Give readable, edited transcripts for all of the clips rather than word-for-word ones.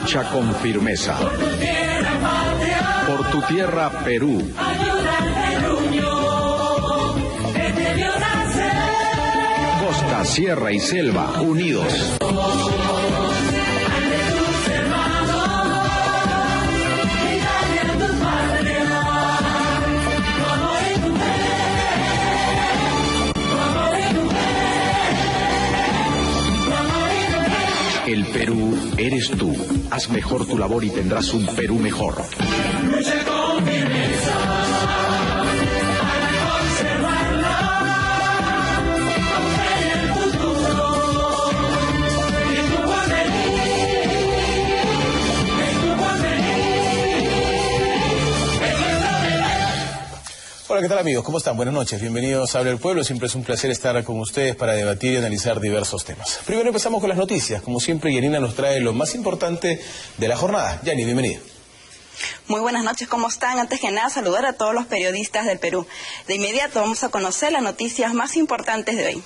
lucha con firmeza. Por tu tierra, Perú. Costa, sierra y selva, unidos. El Perú eres tú. Haz mejor tu labor y tendrás un Perú mejor. Lucha con firmeza para conservarla. En el futuro. En tu porvenir. En tu porvenir. Hola, ¿qué tal amigos? ¿Cómo están? Buenas noches. Bienvenidos a Habla el Pueblo. Siempre es un placer estar con ustedes para debatir y analizar diversos temas. Primero empezamos con las noticias. Como siempre, Yanina nos trae lo más importante de la jornada. Yani, bienvenida. Muy buenas noches, ¿cómo están? Antes que nada, saludar a todos los periodistas del Perú. De inmediato vamos a conocer las noticias más importantes de hoy.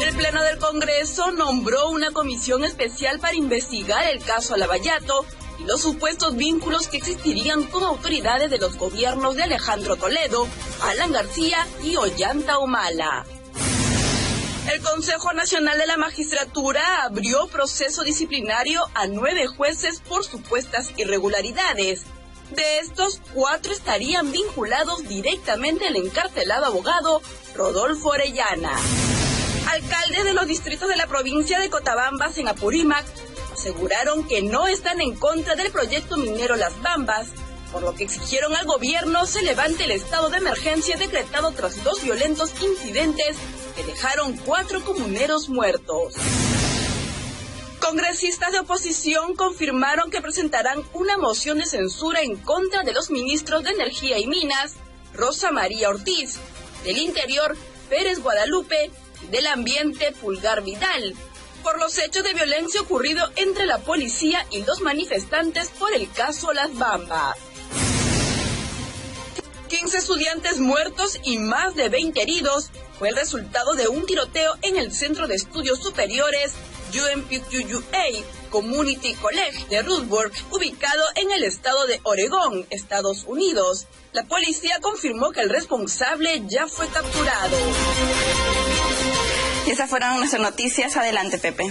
El Pleno del Congreso nombró una comisión especial para investigar el caso Lavallato y los supuestos vínculos que existirían con autoridades de los gobiernos de Alejandro Toledo, Alan García y Ollanta Humala. El Consejo Nacional de la Magistratura abrió proceso disciplinario a 9 jueces por supuestas irregularidades. De estos, 4 estarían vinculados directamente al encarcelado abogado Rodolfo Orellana. Alcaldes de los distritos de la provincia de Cotabambas en Apurímac aseguraron que no están en contra del proyecto minero Las Bambas, por lo que exigieron al gobierno se levante el estado de emergencia decretado tras 2 violentos incidentes que dejaron 4 comuneros muertos. Congresistas de oposición confirmaron que presentarán una moción de censura en contra de los ministros de Energía y Minas, Rosa María Ortiz, del Interior, Pérez Guadalupe, y del Ambiente, Pulgar Vidal, por los hechos de violencia ocurrido entre la policía y los manifestantes por el caso Las Bambas. 15 estudiantes muertos y más de 20 heridos fue el resultado de un tiroteo en el Centro de Estudios Superiores UMPUA Community College de Roosburg, ubicado en el estado de Oregón, Estados Unidos. La policía confirmó que el responsable ya fue capturado. Y esas fueron nuestras noticias. Adelante, Pepe.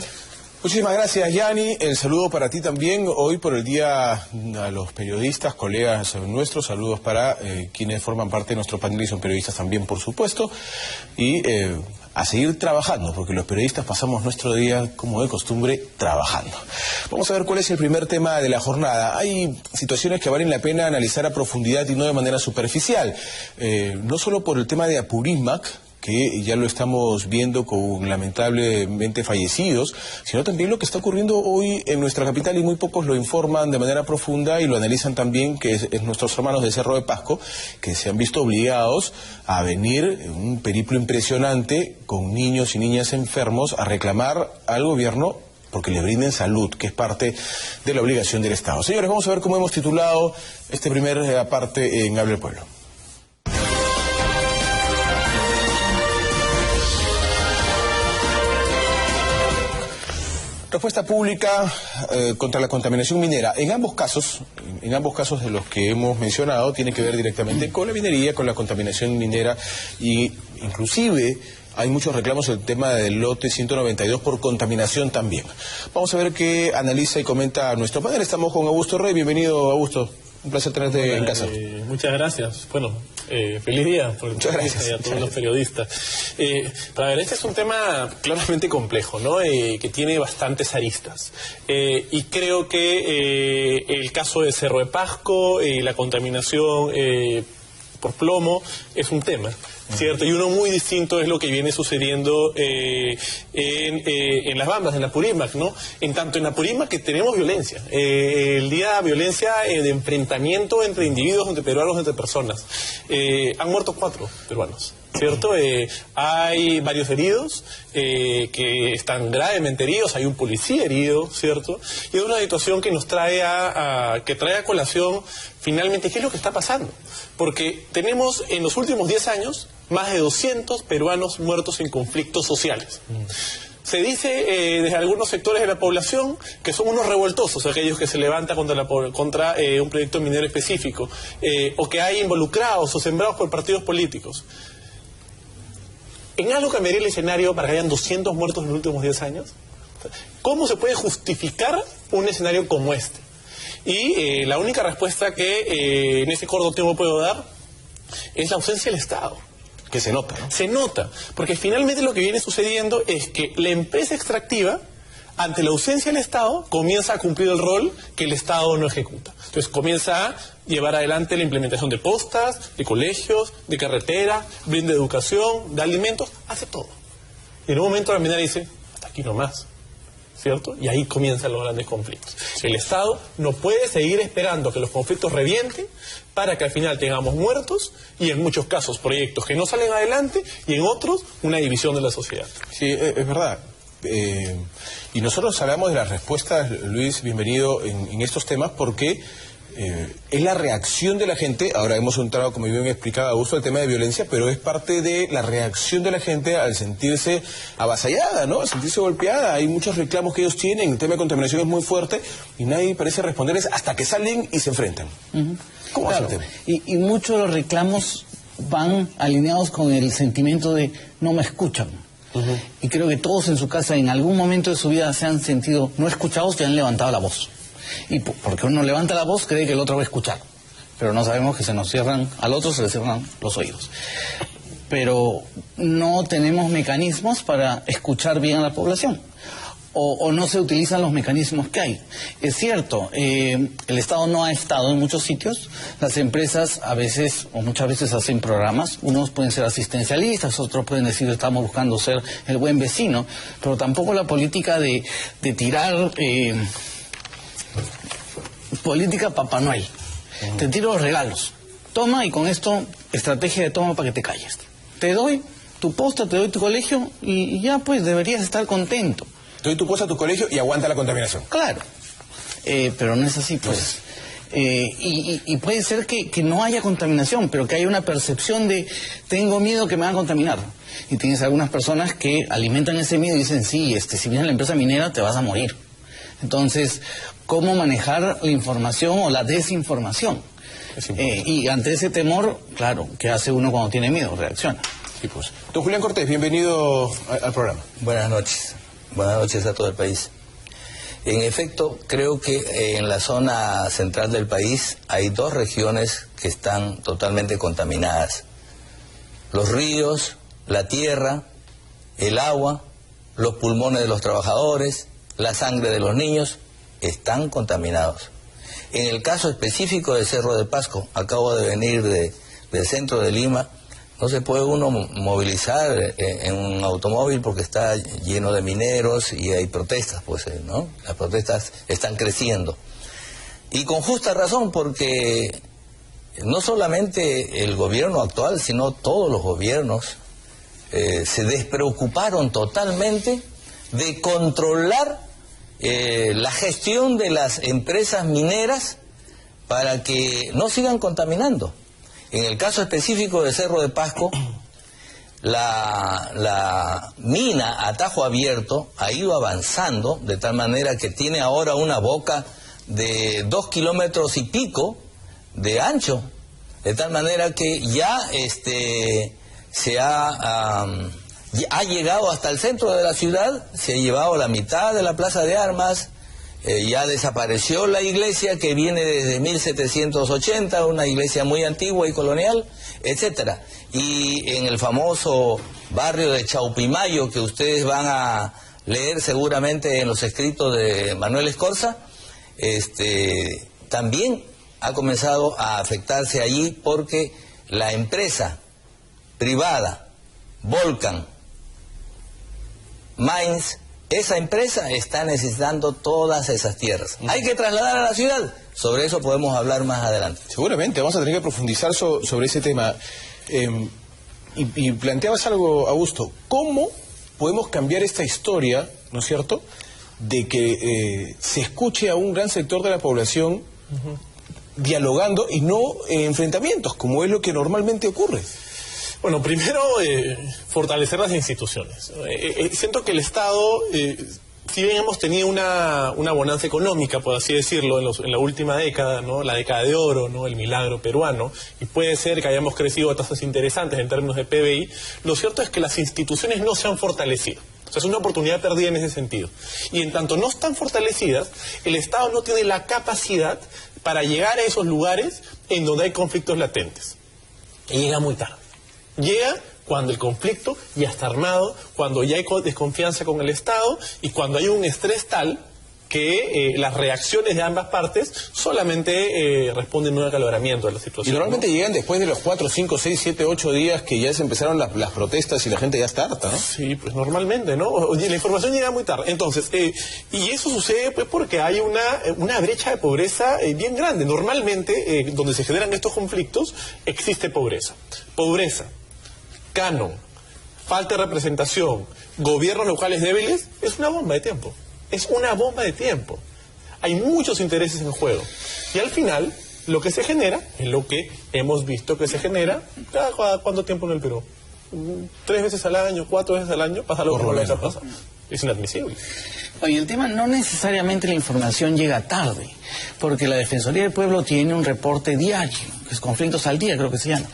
Muchísimas gracias, Yani. El saludo para ti también. Hoy por el día a los periodistas, colegas nuestros, saludos para quienes forman parte de nuestro panel y son periodistas también, por supuesto. Y a seguir trabajando, porque los periodistas pasamos nuestro día, como de costumbre, trabajando. Vamos a ver cuál es el primer tema de la jornada. Hay situaciones que valen la pena analizar a profundidad y no de manera superficial. No solo por el tema de Apurímac, que ya lo estamos viendo con lamentablemente fallecidos, sino también lo que está ocurriendo hoy en nuestra capital, y muy pocos lo informan de manera profunda y lo analizan también, que es nuestros hermanos de Cerro de Pasco, que se han visto obligados a venir en un periplo impresionante con niños y niñas enfermos a reclamar al gobierno porque le brinden salud, que es parte de la obligación del Estado. Señores, vamos a ver cómo hemos titulado este primer parte en Habla el Pueblo. Respuesta pública contra la contaminación minera. En ambos casos de los que hemos mencionado, tiene que ver directamente con la minería, con la contaminación minera, y inclusive hay muchos reclamos en el tema del lote 192 por contaminación también. Vamos a ver qué analiza y comenta nuestro panel. Estamos con Augusto Rey. Bienvenido, Augusto. Un placer tenerte en casa. Muchas gracias. Bueno, feliz día por muchas gracias. Y a todos los periodistas. Para ver, este es un tema claramente complejo, ¿no? Que tiene bastantes aristas. Y creo que el caso de Cerro de Pasco y la contaminación por plomo es un tema, ¿cierto? Y uno muy distinto es lo que viene sucediendo en Las Bambas, en Apurímac, ¿no? En tanto en Apurímac que tenemos violencia, el día de violencia de enfrentamiento entre individuos, entre peruanos, entre personas. Han muerto 4 peruanos, ¿cierto? Hay varios heridos que están gravemente heridos, hay un policía herido, ¿cierto? Y es una situación que nos trae que trae a colación finalmente qué es lo que está pasando. Porque tenemos en los últimos 10 años más de 200 peruanos muertos en conflictos sociales. Se dice desde algunos sectores de la población que son unos revoltosos, aquellos que se levantan contra un proyecto minero específico, o que hay involucrados o sembrados por partidos políticos. ¿En algo cambiaría el escenario para que hayan 200 muertos en los últimos 10 años? ¿Cómo se puede justificar un escenario como este? Y la única respuesta que en ese corto tiempo puedo dar es la ausencia del Estado. Que se nota, ¿no? Se nota, porque finalmente lo que viene sucediendo es que la empresa extractiva, ante la ausencia del Estado, comienza a cumplir el rol que el Estado no ejecuta. Entonces comienza a llevar adelante la implementación de postas, de colegios, de carretera, brinda educación, de alimentos, hace todo. Y en un momento la minera dice, hasta aquí nomás, ¿cierto? Y ahí comienzan los grandes conflictos. El Estado no puede seguir esperando que los conflictos revienten para que al final tengamos muertos y en muchos casos proyectos que no salen adelante y en otros una división de la sociedad. Sí, es verdad. Y nosotros hablamos de las respuestas, Luis, bienvenido en estos temas, porque es la reacción de la gente. Ahora hemos entrado, como bien explicaba Augusto, el tema de violencia, pero es parte de la reacción de la gente al sentirse avasallada, ¿no? Al sentirse golpeada. Hay muchos reclamos que ellos tienen, el tema de contaminación es muy fuerte y nadie parece responderles hasta que salen y se enfrentan. ¿Cómo claro, es el tema? Y muchos de los reclamos van alineados con el sentimiento de no me escuchan. Y creo que todos en su casa en algún momento de su vida se han sentido no escuchados y han levantado la voz. Y porque uno levanta la voz cree que el otro va a escuchar, pero no sabemos que al otro se le cierran los oídos. Pero no tenemos mecanismos para escuchar bien a la población. O no se utilizan los mecanismos que hay. Es cierto, el Estado no ha estado en muchos sitios. Las empresas a veces, o muchas veces, hacen programas. Unos pueden ser asistencialistas, otros pueden decir estamos buscando ser el buen vecino. Pero tampoco la política de tirar política Papá Noel. Te tiro los regalos. Toma y con esto, estrategia de toma para que te calles. Te doy tu posta, te doy tu colegio y ya pues deberías estar contento. Te doy tu cosa a tu colegio y aguanta la contaminación. Claro, pero no es así, pues. Y puede ser que no haya contaminación, pero que haya una percepción de tengo miedo que me van a contaminar. Y tienes algunas personas que alimentan ese miedo y dicen, sí, si vienes a la empresa minera te vas a morir. Entonces, ¿cómo manejar la información o la desinformación? Y ante ese temor, claro, ¿qué hace uno cuando tiene miedo? Reacciona. Sí, pues. Don Julián Cortés, bienvenido al programa. Buenas noches. Buenas noches a todo el país. En efecto, creo que en la zona central del país hay dos regiones que están totalmente contaminadas. Los ríos, la tierra, el agua, los pulmones de los trabajadores, la sangre de los niños, están contaminados. En el caso específico de Cerro de Pasco, acabo de venir del centro de Lima, no se puede uno movilizar en un automóvil porque está lleno de mineros y hay protestas, pues, ¿no? Las protestas están creciendo. Y con justa razón, porque no solamente el gobierno actual, sino todos los gobiernos se despreocuparon totalmente de controlar la gestión de las empresas mineras para que no sigan contaminando. En el caso específico de Cerro de Pasco, la mina a tajo abierto ha ido avanzando de tal manera que tiene ahora una boca de 2 kilómetros y pico de ancho, de tal manera que ya ha llegado hasta el centro de la ciudad, se ha llevado la mitad de la plaza de armas. Ya desapareció la iglesia que viene desde 1780, una iglesia muy antigua y colonial, etcétera. Y en el famoso barrio de Chaupimayo, que ustedes van a leer seguramente en los escritos de Manuel Escorza, también ha comenzado a afectarse allí porque la empresa privada, Volcan Mines, esa empresa está necesitando todas esas tierras. Hay que trasladar a la ciudad. Sobre eso podemos hablar más adelante. Seguramente, vamos a tener que profundizar sobre ese tema. Y planteabas algo, Augusto. ¿Cómo podemos cambiar esta historia, ¿no es cierto?, de que se escuche a un gran sector de la población dialogando y no en enfrentamientos, como es lo que normalmente ocurre? Bueno, primero, fortalecer las instituciones. Siento que el Estado, si bien hemos tenido una bonanza económica, por así decirlo, en la última década, ¿no? La década de oro, ¿no? El milagro peruano, y puede ser que hayamos crecido a tasas interesantes en términos de PBI, lo cierto es que las instituciones no se han fortalecido. O sea, es una oportunidad perdida en ese sentido. Y en tanto no están fortalecidas, el Estado no tiene la capacidad para llegar a esos lugares en donde hay conflictos latentes. Y llega muy tarde. Llega cuando el conflicto ya está armado, cuando ya hay desconfianza con el Estado y cuando hay un estrés tal que las reacciones de ambas partes solamente responden a un acaloramiento de la situación. Y normalmente, ¿no? Llegan después de los 4, 5, 6, 7, 8 días que ya se empezaron las protestas y la gente ya está harta, ¿no? Sí, pues normalmente, ¿no? La información llega muy tarde. Entonces, y eso sucede pues porque hay una brecha de pobreza bien grande. Normalmente, donde se generan estos conflictos, existe pobreza. Pobreza, canon, falta de representación, gobiernos locales débiles, es una bomba de tiempo. Es una bomba de tiempo. Hay muchos intereses en juego. Y al final, lo que se genera es lo que hemos visto que se genera cada cuánto tiempo en el Perú. 3 veces al año, 4 veces al año, pasa lo que está pasando. Es inadmisible. Oye, el tema no necesariamente la información llega tarde, porque la Defensoría del Pueblo tiene un reporte diario, que es conflictos al día, creo que se llama.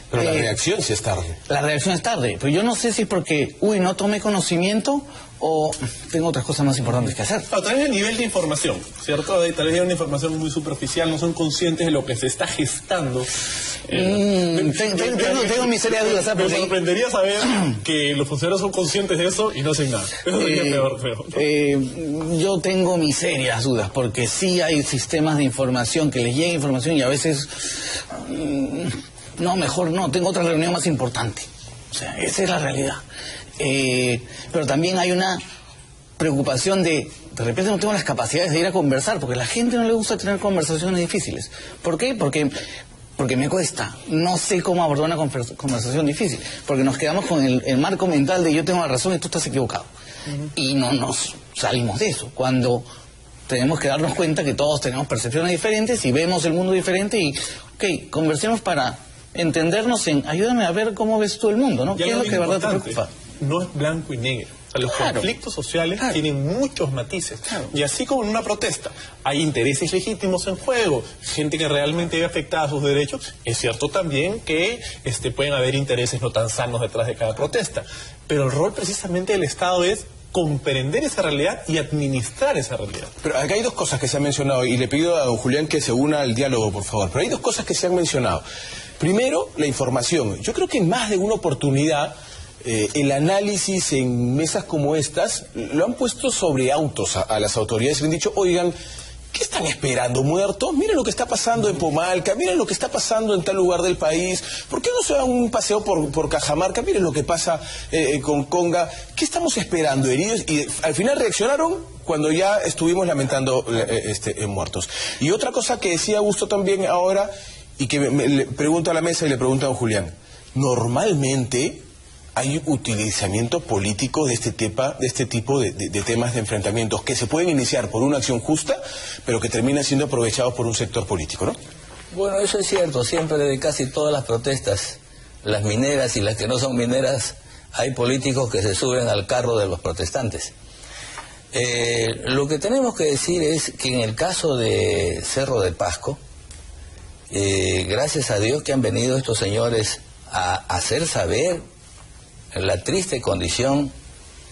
Pero la reacción sí es tarde. La reacción es tarde, pero yo no sé si es porque, no tomé conocimiento o tengo otras cosas más importantes que hacer. Tal vez el nivel de información, ¿cierto? Tal vez hay una información muy superficial, no son conscientes de lo que se está gestando. Tengo mis serias dudas. Me sorprendería saber que los funcionarios son conscientes de eso y no hacen nada. Eso sería peor. Yo tengo mis serias dudas, porque sí hay sistemas de información que les llega información y a veces... no, mejor no, tengo otra reunión más importante. O sea, esa es la realidad. Pero también hay una preocupación de repente no tengo las capacidades de ir a conversar, porque a la gente no le gusta tener conversaciones difíciles. ¿Por qué? Porque me cuesta. No sé cómo abordar una conversación difícil, porque nos quedamos con el marco mental de yo tengo la razón y tú estás equivocado. Y no nos salimos de eso, cuando tenemos que darnos cuenta que todos tenemos percepciones diferentes y vemos el mundo diferente y, conversemos para entendernos en, ayúdame a ver cómo ves tú el mundo, ¿no? ¿Qué es lo que de verdad te preocupa? No es blanco y negro. O sea, los conflictos sociales tienen muchos matices. Y así como en una protesta hay intereses legítimos en juego, gente que realmente ve afectada sus derechos, es cierto también que pueden haber intereses no tan sanos detrás de cada protesta. Pero el rol precisamente del Estado es comprender esa realidad y administrar esa realidad. Pero acá hay dos cosas que se han mencionado y le pido a don Julián que se una al diálogo, por favor. Pero hay dos cosas que se han mencionado. Primero, la información. Yo creo que en más de una oportunidad el análisis en mesas como estas lo han puesto sobre autos a las autoridades y le han dicho, oigan, ¿qué están esperando, muertos? Miren lo que está pasando en Pomalca, miren lo que está pasando en tal lugar del país. ¿Por qué no se dan un paseo por Cajamarca? Miren lo que pasa con Conga. ¿Qué estamos esperando, heridos? Y al final reaccionaron cuando ya estuvimos lamentando muertos. Y otra cosa que decía Augusto también ahora, y que le pregunto a la mesa y le pregunto a don Julián, normalmente hay utilizamiento político de este tipo de temas de enfrentamientos que se pueden iniciar por una acción justa, pero que terminan siendo aprovechados por un sector político, ¿no? Bueno, eso es cierto. Siempre de casi todas las protestas, las mineras y las que no son mineras, hay políticos que se suben al carro de los protestantes. Lo que tenemos que decir es que en el caso de Cerro de Pasco, gracias a Dios que han venido estos señores a hacer saber la triste condición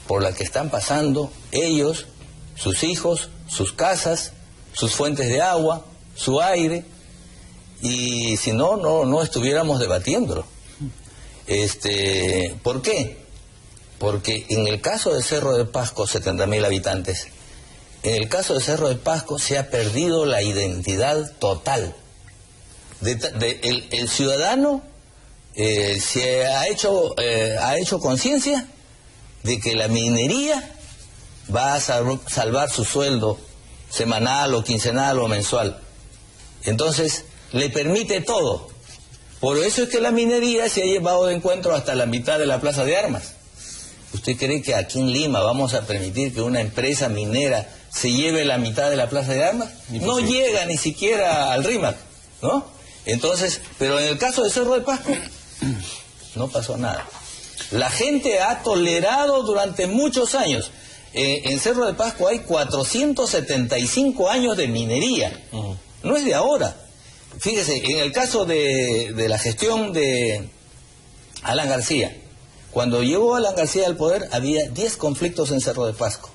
por la que están pasando ellos, sus hijos, sus casas, sus fuentes de agua, su aire, y si no, no estuviéramos debatiéndolo. ¿Por qué? Porque en el caso de Cerro de Pasco, 70.000 habitantes, en el caso de Cerro de Pasco se ha perdido la identidad total. El ciudadano se ha hecho conciencia de que la minería va a salvar su sueldo semanal o quincenal o mensual. Entonces, le permite todo. Por eso es que la minería se ha llevado de encuentro hasta la mitad de la Plaza de Armas. ¿Usted cree que aquí en Lima vamos a permitir que una empresa minera se lleve la mitad de la Plaza de Armas? No llega ni siquiera al RIMAC, ¿no? Entonces, pero en el caso de Cerro de Pasco, no pasó nada. La gente ha tolerado durante muchos años. En Cerro de Pasco hay 475 años de minería. No es de ahora. Fíjese, en el caso de la gestión de Alan García, cuando llegó Alan García al poder había 10 conflictos en Cerro de Pasco.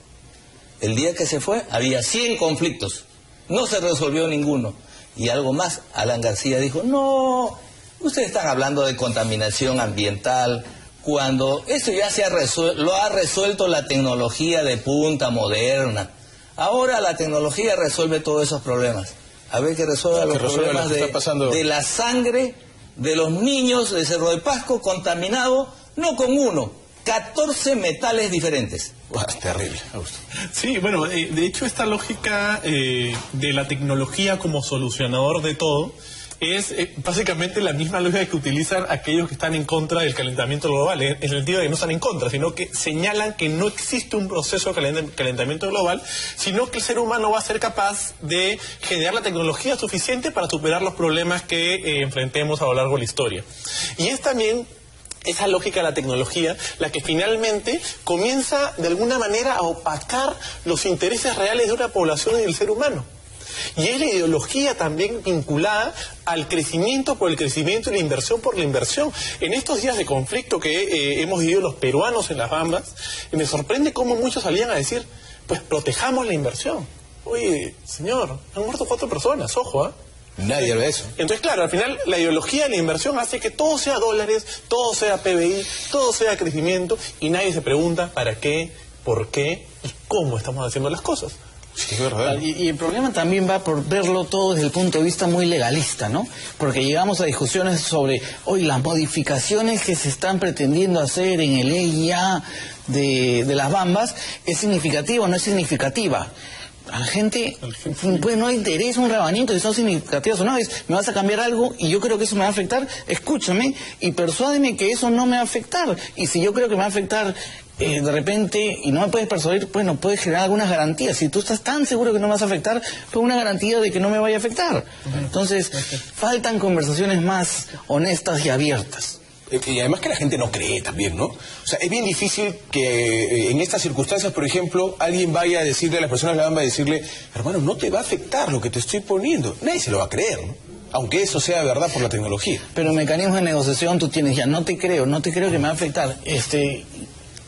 El día que se fue había 100 conflictos. No se resolvió ninguno. Y algo más, Alan García dijo, no, ustedes están hablando de contaminación ambiental, cuando eso ya lo ha resuelto la tecnología de punta moderna. Ahora la tecnología resuelve todos esos problemas. A ver que resuelva los problemas de la sangre de los niños de Cerro de Pasco contaminado, no con uno, 14 metales diferentes. Es terrible, Augusto. Sí, bueno, de hecho esta lógica de la tecnología como solucionador de todo es básicamente la misma lógica que utilizan aquellos que están en contra del calentamiento global, en el sentido de que no están en contra, sino que señalan que no existe un proceso de calentamiento global, sino que el ser humano va a ser capaz de generar la tecnología suficiente para superar los problemas que enfrentemos a lo largo de la historia. Y es también esa lógica de la tecnología la que finalmente comienza de alguna manera a opacar los intereses reales de una población y del ser humano. Y es la ideología también vinculada al crecimiento por el crecimiento y la inversión por la inversión. En estos días de conflicto que hemos vivido los peruanos en las Bambas, me sorprende cómo muchos salían a decir, pues protejamos la inversión. Oye, señor, han muerto 4 personas, ojo, ¿ah? Nadie habla de eso. Entonces, claro, al final la ideología de la inversión hace que todo sea dólares, todo sea PBI, todo sea crecimiento, y nadie se pregunta para qué, por qué y cómo estamos haciendo las cosas. Sí, es verdad. Y el problema también va por verlo todo desde el punto de vista muy legalista, ¿no? Porque llegamos a discusiones sobre, hoy las modificaciones que se están pretendiendo hacer en el EIA de las Bambas, ¿es significativa o no es significativa? A la gente pues no interesa un rabanito si son significativos o no. Me vas a cambiar algo y yo creo que eso me va a afectar, escúchame y persuádeme que eso no me va a afectar. Y si yo creo que me va a afectar de repente y no me puedes persuadir, bueno, puedes generar algunas garantías. Si tú estás tan seguro que no me vas a afectar, pues una garantía de que no me vaya a afectar. Entonces, faltan conversaciones más honestas y abiertas. Y además que la gente no cree también, ¿no? O sea, es bien difícil que en estas circunstancias, por ejemplo, alguien vaya a decirle a las personas de la Bamba, decirle, hermano, no te va a afectar lo que te estoy poniendo. Nadie se lo va a creer, ¿no? Aunque eso sea verdad por la tecnología. Pero mecanismos de negociación tú tienes ya, no te creo que me va a afectar.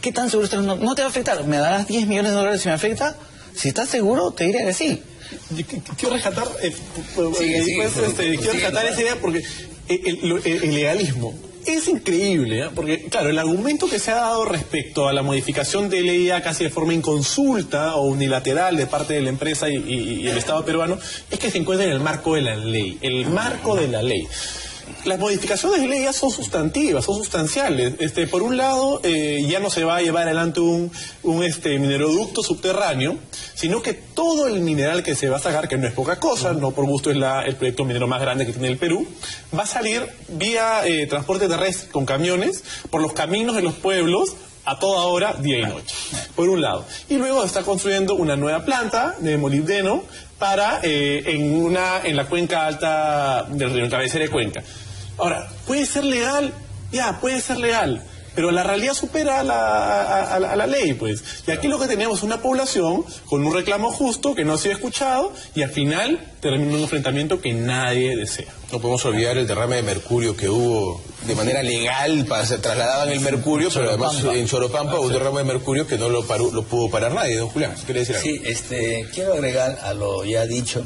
¿Qué tan seguro estás? No te va a afectar. ¿Me darás 10 millones de dólares si me afecta? Si estás seguro, te diré que sí. Quiero rescatar, quiero rescatar esa idea porque el legalismo es increíble, ¿eh? Porque, claro, el argumento que se ha dado respecto a la modificación de ley casi de forma inconsulta o unilateral de parte de la empresa y el Estado peruano es que se encuentra en el marco de la ley, el marco de la ley. Las modificaciones de ley ya son sustantivas, son sustanciales. Por un lado, ya no se va a llevar adelante un mineroducto subterráneo, sino que todo el mineral que se va a sacar, que no es poca cosa, no por gusto es el proyecto minero más grande que tiene el Perú, va a salir vía transporte terrestre con camiones por los caminos de los pueblos a toda hora, día y noche, por un lado. Y luego está construyendo una nueva planta de molibdeno para en la cuenca alta del río, en cabecera de Cuenca. Ahora, ¿puede ser legal? Ya, puede ser legal, pero la realidad supera a la ley, pues. Y aquí lo que tenemos es una población con un reclamo justo que no ha sido escuchado y al final termina un enfrentamiento que nadie desea. No podemos olvidar el derrame de mercurio que hubo de manera legal, se trasladaban el mercurio, pero además en Choropampa hubo un derrame de mercurio que no lo pudo parar nadie. Don Julián, ¿quiere decir algo? Sí, quiero agregar a lo ya dicho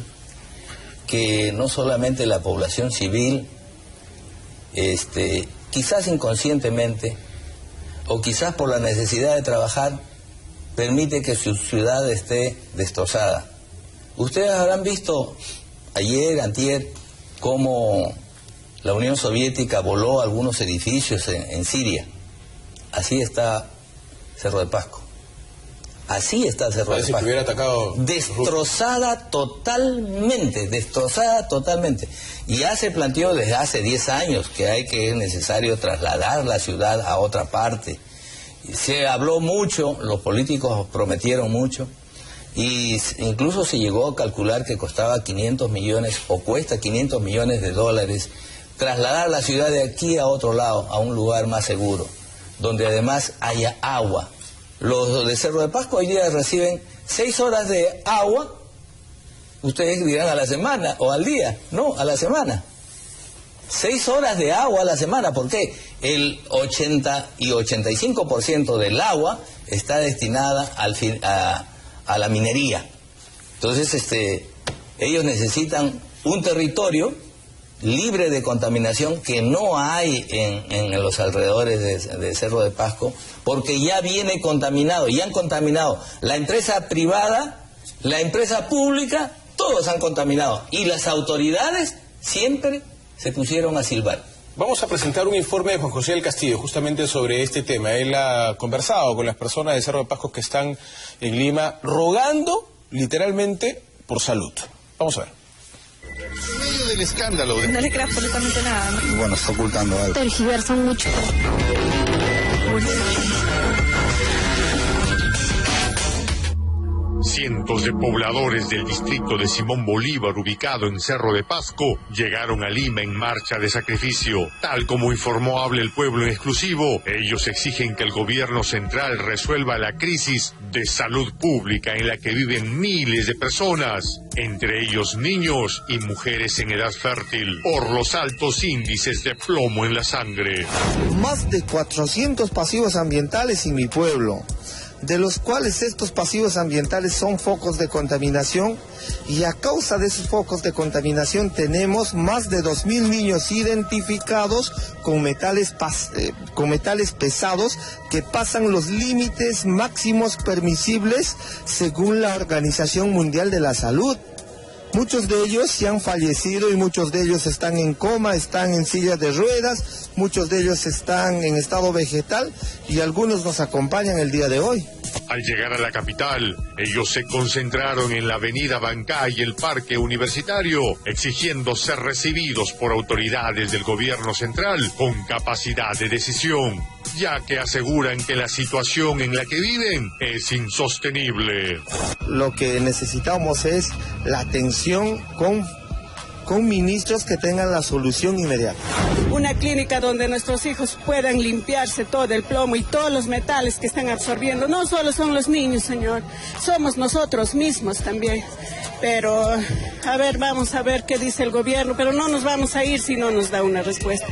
que no solamente la población civil, quizás inconscientemente o quizás por la necesidad de trabajar, permite que su ciudad esté destrozada. Ustedes habrán visto ayer, antier, cómo la Unión Soviética voló algunos edificios en Siria. Así está Cerro de Pasco. Así está Cerro de Pasco. Si hubiera atacado destrozada totalmente, destrozada totalmente. Y ya se planteó desde hace 10 años que es necesario trasladar la ciudad a otra parte. Se habló mucho, los políticos prometieron mucho, y incluso se llegó a calcular que costaba 500 millones, o cuesta 500 millones de dólares trasladar la ciudad de aquí a otro lado, a un lugar más seguro, donde además haya agua. Los de Cerro de Pasco hoy día reciben 6 horas de agua, ustedes dirán a la semana o al día, no, a la semana. 6 horas de agua a la semana, ¿por qué? El 80 y 85% del agua está destinada a la minería. Entonces, ellos necesitan un territorio libre de contaminación que no hay en los alrededores de Cerro de Pasco, porque ya viene contaminado, y han contaminado la empresa privada, la empresa pública, todos han contaminado, y las autoridades siempre se pusieron a silbar. Vamos a presentar un informe de Juan José del Castillo justamente sobre este tema. Él ha conversado con las personas de Cerro de Pasco que están en Lima rogando literalmente por salud. Vamos a ver. En medio del escándalo. No le creo absolutamente nada, ¿no? Bueno, está ocultando algo. Tergiversan mucho. Cientos de pobladores del distrito de Simón Bolívar, ubicado en Cerro de Pasco, llegaron a Lima en marcha de sacrificio. Tal como informó Habla el Pueblo en exclusivo, ellos exigen que el gobierno central resuelva la crisis de salud pública en la que viven miles de personas, entre ellos niños y mujeres en edad fértil, por los altos índices de plomo en la sangre. Más de 400 pasivos ambientales en mi pueblo, de los cuales estos pasivos ambientales son focos de contaminación, y a causa de esos focos de contaminación tenemos más de 2.000 niños identificados con metales pesados que pasan los límites máximos permisibles según la Organización Mundial de la Salud. Muchos de ellos se han fallecido y muchos de ellos están en coma, están en sillas de ruedas, muchos de ellos están en estado vegetal y algunos nos acompañan el día de hoy. Al llegar a la capital, ellos se concentraron en la avenida Bancay y el Parque Universitario, exigiendo ser recibidos por autoridades del gobierno central con capacidad de decisión, ya que aseguran que la situación en la que viven es insostenible. Lo que necesitamos es la atención con ministros que tengan la solución inmediata. Una clínica donde nuestros hijos puedan limpiarse todo el plomo y todos los metales que están absorbiendo. No solo son los niños, señor, somos nosotros mismos también. Pero, a ver, vamos a ver qué dice el gobierno, pero no nos vamos a ir si no nos da una respuesta.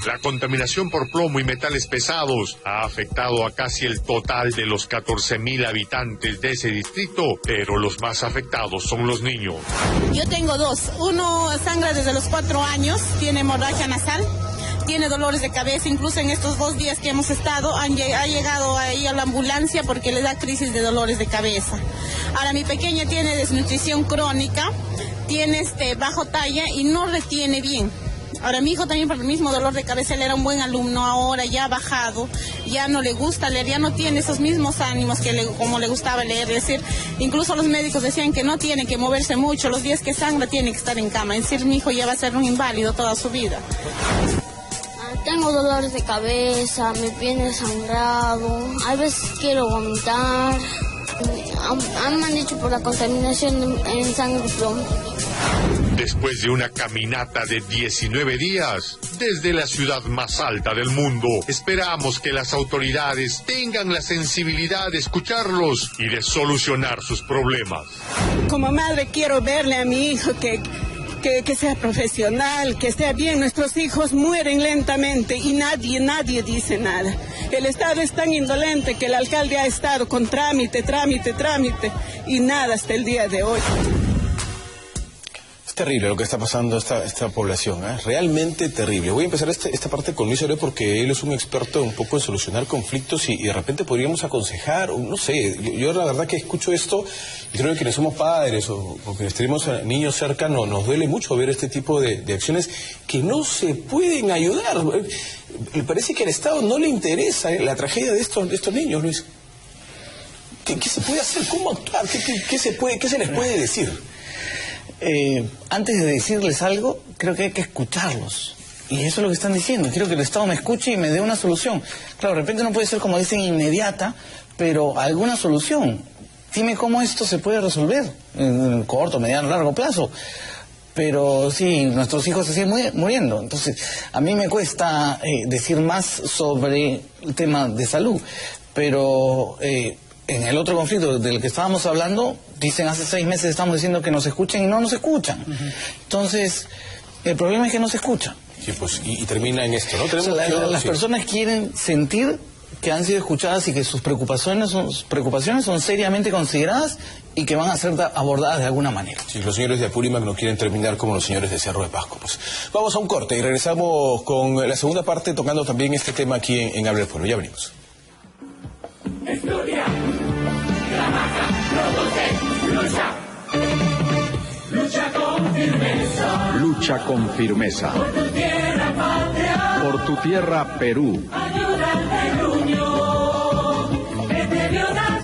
La contaminación por plomo y metales pesados ha afectado a casi el total de los 14.000 habitantes de ese distrito, pero los más afectados son los niños. Yo tengo 2. Uno sangra desde los 4 años, tiene hemorragia nasal, tiene dolores de cabeza, incluso en estos 2 días que hemos estado ha llegado ahí a la ambulancia porque le da crisis de dolores de cabeza. Ahora mi pequeña tiene desnutrición crónica, tiene bajo talla y no retiene bien. Ahora mi hijo también por el mismo dolor de cabeza, él era un buen alumno, ahora ya ha bajado, ya no le gusta leer, ya no tiene esos mismos ánimos como le gustaba leer. Es decir, incluso los médicos decían que no tiene que moverse mucho, los días que sangra tiene que estar en cama. Es decir, mi hijo ya va a ser un inválido toda su vida. Tengo dolores de cabeza, mi pie sangrado, a veces quiero vomitar. Me han dicho por la contaminación en sangre y plomo. Después de una caminata de 19 días, desde la ciudad más alta del mundo, esperamos que las autoridades tengan la sensibilidad de escucharlos y de solucionar sus problemas. Como madre quiero verle a mi hijo que sea profesional, que esté bien. Nuestros hijos mueren lentamente y nadie dice nada. El Estado es tan indolente que el alcalde ha estado con trámite y nada hasta el día de hoy. Es terrible lo que está pasando esta población, ¿eh? Realmente terrible. Voy a empezar esta parte con Luis Oré porque él es un experto un poco en solucionar conflictos y de repente podríamos aconsejar, no sé, yo la verdad que escucho esto y creo que quienes somos padres o quienes tenemos a niños cerca nos duele mucho ver este tipo de acciones que no se pueden ayudar. Me parece que al Estado no le interesa la tragedia de estos niños, Luis. ¿Qué se puede hacer? ¿Cómo actuar? ¿Qué se les puede decir? Antes de decirles algo, creo que hay que escucharlos. Y eso es lo que están diciendo. Quiero que el Estado me escuche y me dé una solución. Claro, de repente no puede ser, como dicen, inmediata, pero alguna solución. Dime cómo esto se puede resolver en corto, mediano, largo plazo. pero sí, nuestros hijos se siguen muriendo. Entonces, a mí me cuesta decir más sobre el tema de salud, pero en el otro conflicto del que estábamos hablando, dicen hace 6 meses estamos diciendo que nos escuchen y no nos escuchan. Entonces, el problema es que no se escuchan. Sí, pues, y termina en esto, ¿no? Las personas quieren sentir que han sido escuchadas y que sus preocupaciones son seriamente consideradas y que van a ser abordadas de alguna manera. Sí, los señores de Apurímac no quieren terminar como los señores de Cerro de Pasco. Pues vamos a un corte y regresamos con la segunda parte, tocando también este tema aquí en Habla del Pueblo. Ya venimos. Estudia, trabaja, produce, lucha. Lucha con firmeza. Lucha con firmeza. Por tu tierra, patria. Por tu tierra, Perú.